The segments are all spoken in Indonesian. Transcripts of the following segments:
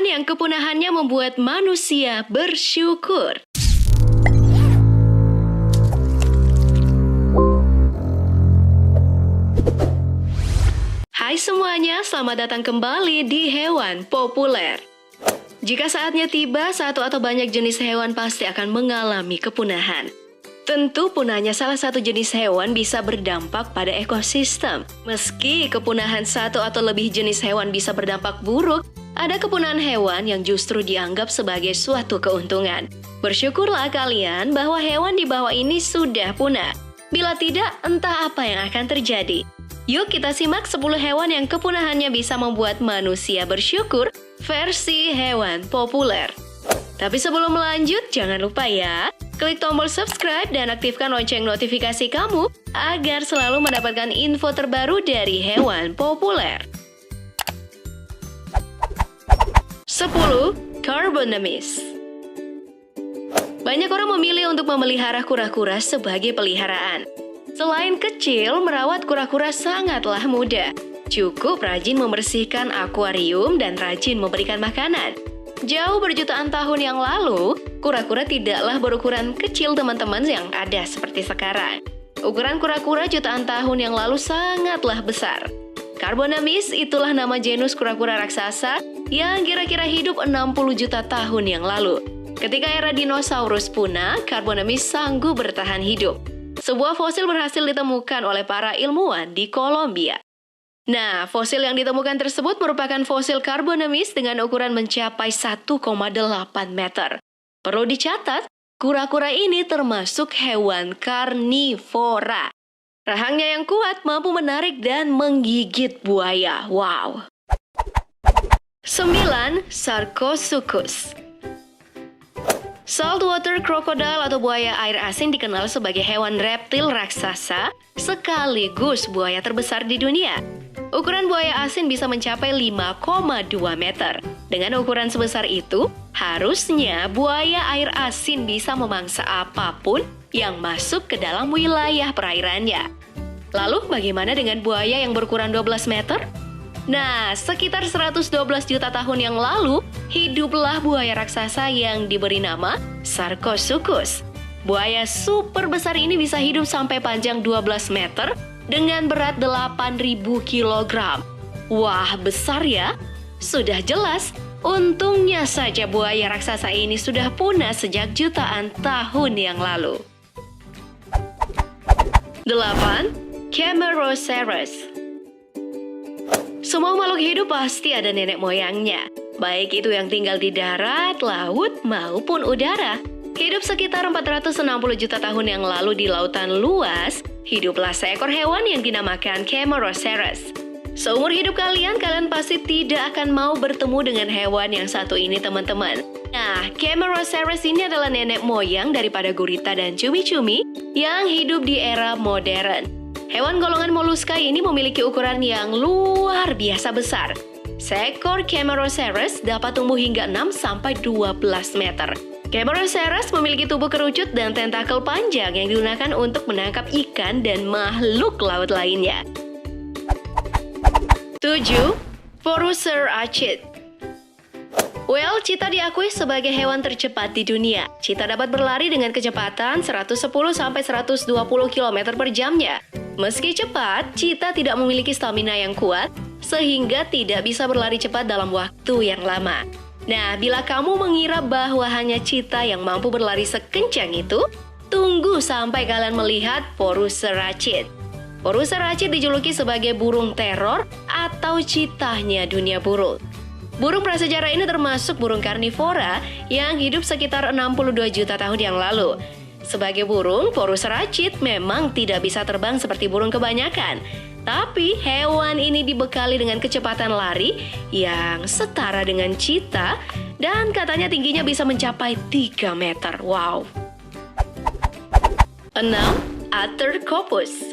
hewan yang kepunahannya membuat manusia bersyukur. Hai semuanya, selamat datang kembali di Hewan Populer. Jika saatnya tiba, satu atau banyak jenis hewan pasti akan mengalami kepunahan. Tentu punahnya salah satu jenis hewan bisa berdampak pada ekosistem. Meski kepunahan satu atau lebih jenis hewan bisa berdampak buruk, ada kepunahan hewan yang justru dianggap sebagai suatu keuntungan. Bersyukurlah kalian bahwa hewan di bawah ini sudah punah. Bila tidak, entah apa yang akan terjadi. Yuk kita simak 10 hewan yang kepunahannya bisa membuat manusia bersyukur versi Hewan Populer. Tapi sebelum lanjut, jangan lupa ya, klik tombol subscribe dan aktifkan lonceng notifikasi kamu agar selalu mendapatkan info terbaru dari Hewan Populer. 10. Carbonemys. Banyak orang memilih untuk memelihara kura-kura sebagai peliharaan. Selain kecil, merawat kura-kura sangatlah mudah. Cukup rajin membersihkan akuarium dan rajin memberikan makanan. Jauh berjutaan tahun yang lalu, kura-kura tidaklah berukuran kecil teman-teman yang ada seperti sekarang. Ukuran kura-kura jutaan tahun yang lalu sangatlah besar. Carbonemys itulah nama genus kura-kura raksasa yang kira-kira hidup 60 juta tahun yang lalu. Ketika era dinosaurus punah, Carbonemys sanggup bertahan hidup. Sebuah fosil berhasil ditemukan oleh para ilmuwan di Kolombia. Nah, fosil yang ditemukan tersebut merupakan fosil Carbonemys dengan ukuran mencapai 1,8 meter. Perlu dicatat, kura-kura ini termasuk hewan karnivora. Rahangnya yang kuat mampu menarik dan menggigit buaya. Wow! 9. Sarcosuchus. Saltwater crocodile atau buaya air asin dikenal sebagai hewan reptil raksasa sekaligus buaya terbesar di dunia. Ukuran buaya asin bisa mencapai 5,2 meter. Dengan ukuran sebesar itu, harusnya buaya air asin bisa memangsa apapun yang masuk ke dalam wilayah perairannya. Lalu bagaimana dengan buaya yang berukuran 12 meter? Nah, sekitar 112 juta tahun yang lalu, hiduplah buaya raksasa yang diberi nama Sarcosuchus. Buaya super besar ini bisa hidup sampai panjang 12 meter dengan berat 8.000 kg. Wah, besar ya? Sudah jelas, untungnya saja buaya raksasa ini sudah punah sejak jutaan tahun yang lalu. 8. Camarasaurus. Semua makhluk hidup pasti ada nenek moyangnya, baik itu yang tinggal di darat, laut, maupun udara. Hidup sekitar 460 juta tahun yang lalu di lautan luas, hiduplah seekor hewan yang dinamakan Camarasaurus. Seumur hidup kalian pasti tidak akan mau bertemu dengan hewan yang satu ini, teman-teman. Nah, Camarasaurus ini adalah nenek moyang daripada gurita dan cumi-cumi yang hidup di era modern. Hewan golongan moluska ini memiliki ukuran yang luar biasa besar. Seekor Camarasaurus dapat tumbuh hingga 6-12 meter. Camarasaurus memiliki tubuh kerucut dan tentakel panjang yang digunakan untuk menangkap ikan dan makhluk laut lainnya. 7. Poruserachids. Well, cheetah diakui sebagai hewan tercepat di dunia. Cheetah dapat berlari dengan kecepatan 110-120 km per jamnya. Meski cepat, cheetah tidak memiliki stamina yang kuat, sehingga tidak bisa berlari cepat dalam waktu yang lama. Nah, bila kamu mengira bahwa hanya cheetah yang mampu berlari sekencang itu, tunggu sampai kalian melihat Poruserachids. Poruserachids dijuluki sebagai burung teror atau cheetahnya dunia burung. Burung prasejarah ini termasuk burung karnivora yang hidup sekitar 62 juta tahun yang lalu. Sebagai burung, Poruserachids memang tidak bisa terbang seperti burung kebanyakan. Tapi hewan ini dibekali dengan kecepatan lari yang setara dengan cheetah dan katanya tingginya bisa mencapai 3 meter. Wow! 6. Arthropods.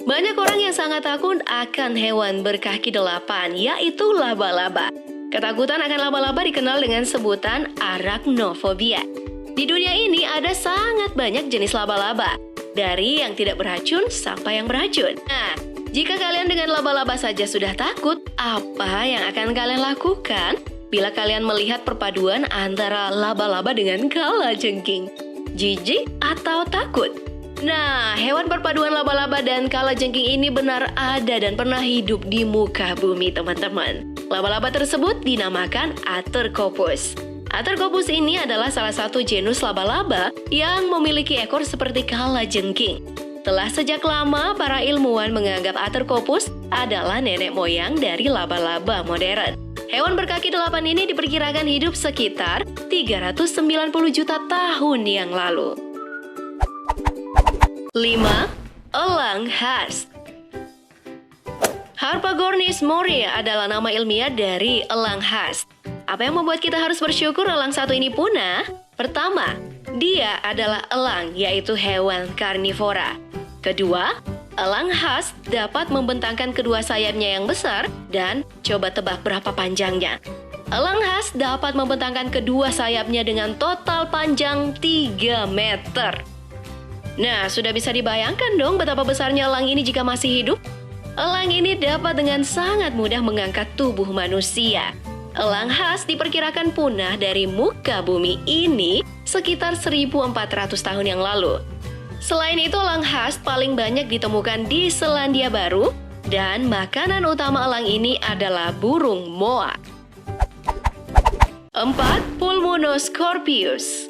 Banyak orang yang sangat takut akan hewan berkaki 8, yaitu laba-laba. Ketakutan akan laba-laba dikenal dengan sebutan arachnofobia. Di dunia ini ada sangat banyak jenis laba-laba, dari yang tidak beracun sampai yang beracun. Nah, Jika kalian dengan laba-laba saja sudah takut, apa yang akan kalian lakukan bila kalian melihat perpaduan antara laba-laba dengan kalajengking? Jijik atau takut? Nah, hewan perpaduan laba-laba dan kalajengking ini benar ada dan pernah hidup di muka bumi, teman-teman. Laba-laba tersebut dinamakan Atercoppus. Atercoppus ini adalah salah satu genus laba-laba yang memiliki ekor seperti kalajengking. Telah sejak lama, para ilmuwan menganggap Atercoppus adalah nenek moyang dari laba-laba modern. Hewan berkaki 8 ini diperkirakan hidup sekitar 390 juta tahun yang lalu. 5. Elang khas. Harpagornis morea adalah nama ilmiah dari elang khas. Apa yang membuat kita harus bersyukur elang satu ini punah? Pertama, dia adalah elang, yaitu hewan karnivora. Kedua, elang khas dapat membentangkan kedua sayapnya yang besar dan coba tebak berapa panjangnya. Elang khas dapat membentangkan kedua sayapnya dengan total panjang 3 meter. Nah, sudah bisa dibayangkan dong betapa besarnya elang ini jika masih hidup? Elang ini dapat dengan sangat mudah mengangkat tubuh manusia. Elang khas diperkirakan punah dari muka bumi ini sekitar 1.400 tahun yang lalu. Selain itu, elang khas paling banyak ditemukan di Selandia Baru dan makanan utama elang ini adalah burung moa. 4. Pulmonoscorpius.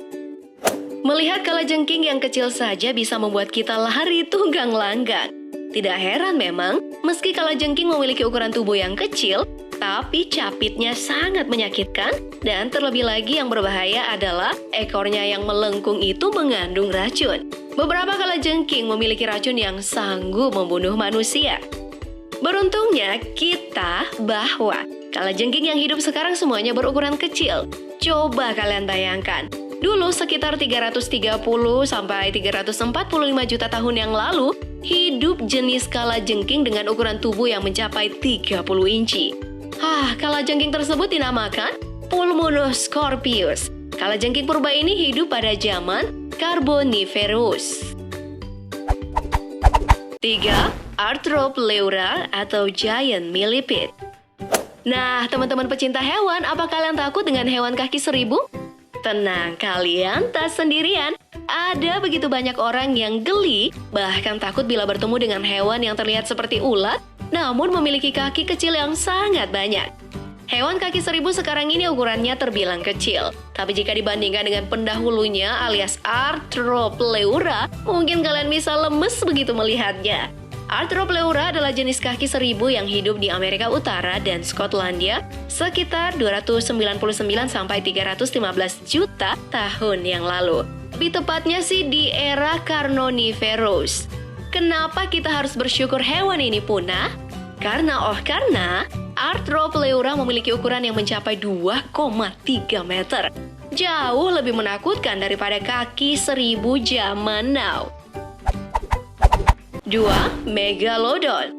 Melihat kalajengking yang kecil saja bisa membuat kita lari tunggang langgang. Tidak heran memang, meski kalajengking memiliki ukuran tubuh yang kecil, tapi capitnya sangat menyakitkan dan terlebih lagi yang berbahaya adalah ekornya yang melengkung itu mengandung racun. Beberapa kalajengking memiliki racun yang sanggup membunuh manusia. Beruntungnya kita bahwa kalajengking yang hidup sekarang semuanya berukuran kecil. Coba kalian bayangkan, dulu sekitar 330 sampai 345 juta tahun yang lalu, hidup jenis kalajengking dengan ukuran tubuh yang mencapai 30 inci. Kalajengking tersebut dinamakan Pulmonoscorpius. Kalajengking purba ini hidup pada zaman Carboniferous. 3. Arthropleura atau giant millipede. Nah, teman-teman pecinta hewan, apa kalian takut dengan hewan kaki 1000? Tenang, kalian tak sendirian. Ada begitu banyak orang yang geli, bahkan takut bila bertemu dengan hewan yang terlihat seperti ulat, namun memiliki kaki kecil yang sangat banyak. Hewan kaki 1000 sekarang ini ukurannya terbilang kecil. Tapi jika dibandingkan dengan pendahulunya alias Arthropleura, mungkin kalian bisa lemes begitu melihatnya. Arthropleura adalah jenis kaki 1000 yang hidup di Amerika Utara dan Skotlandia sekitar 299 sampai 315 juta tahun yang lalu. Lebih tepatnya sih di era Carboniferous. Kenapa kita harus bersyukur hewan ini punah? Karena Arthropleura memiliki ukuran yang mencapai 2,3 meter. Jauh lebih menakutkan daripada kaki 1000 zaman now. 2. Megalodon.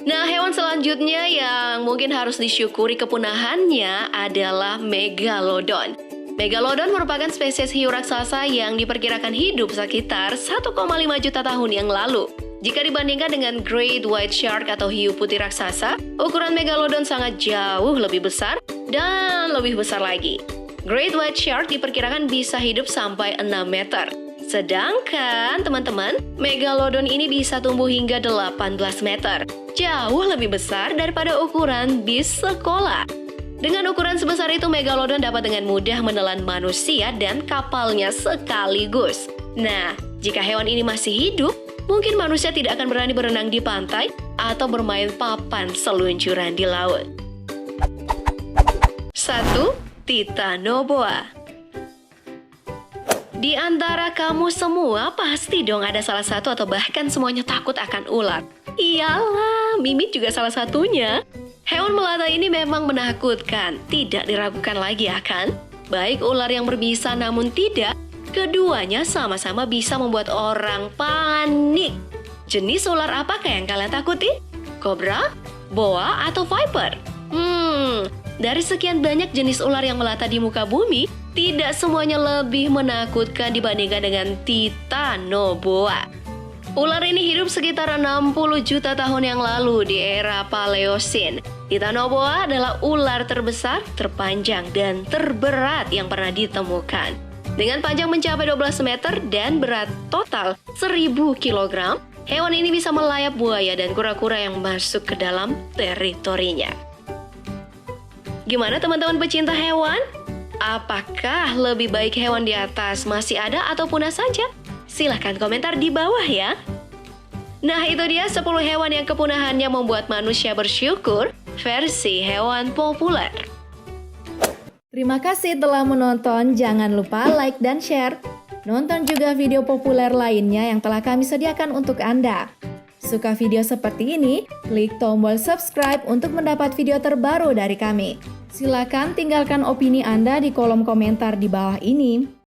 Nah, hewan selanjutnya yang mungkin harus disyukuri kepunahannya adalah Megalodon. Megalodon merupakan spesies hiu raksasa yang diperkirakan hidup sekitar 1,5 juta tahun yang lalu. Jika dibandingkan dengan Great White Shark atau hiu putih raksasa, ukuran Megalodon sangat jauh lebih besar dan lebih besar lagi. Great White Shark diperkirakan bisa hidup sampai 6 meter. Sedangkan, teman-teman, Megalodon ini bisa tumbuh hingga 18 meter. Jauh lebih besar daripada ukuran bis sekolah. Dengan ukuran sebesar itu, Megalodon dapat dengan mudah menelan manusia dan kapalnya sekaligus. Nah, jika hewan ini masih hidup, mungkin manusia tidak akan berani berenang di pantai atau bermain papan seluncuran di laut. 1. Titanoboa. Di antara kamu semua pasti dong ada salah satu atau bahkan semuanya takut akan ular. Iyalah, Mimi juga salah satunya. Hewan melata ini memang menakutkan, tidak diragukan lagi ya kan? Baik ular yang berbisa namun tidak, keduanya sama-sama bisa membuat orang panik. Jenis ular apakah yang kalian takuti? Kobra, boa, atau viper? Dari sekian banyak jenis ular yang melata di muka bumi, tidak semuanya lebih menakutkan dibandingkan dengan Titanoboa. Ular ini hidup sekitar 60 juta tahun yang lalu di era Paleosin. Titanoboa adalah ular terbesar, terpanjang, dan terberat yang pernah ditemukan. Dengan panjang mencapai 12 meter dan berat total 1000 kg, hewan ini bisa melayap buaya dan kura-kura yang masuk ke dalam teritorinya. Gimana teman-teman pecinta hewan? Apakah lebih baik hewan di atas masih ada atau punah saja? Silahkan komentar di bawah ya. Nah, itu dia 10 hewan yang kepunahannya membuat manusia bersyukur versi hewan populer. Terima kasih telah menonton. Jangan lupa like dan share. Nonton juga video populer lainnya yang telah kami sediakan untuk Anda. Suka video seperti ini? Klik tombol subscribe untuk mendapat video terbaru dari kami. Silakan tinggalkan opini Anda di kolom komentar di bawah ini.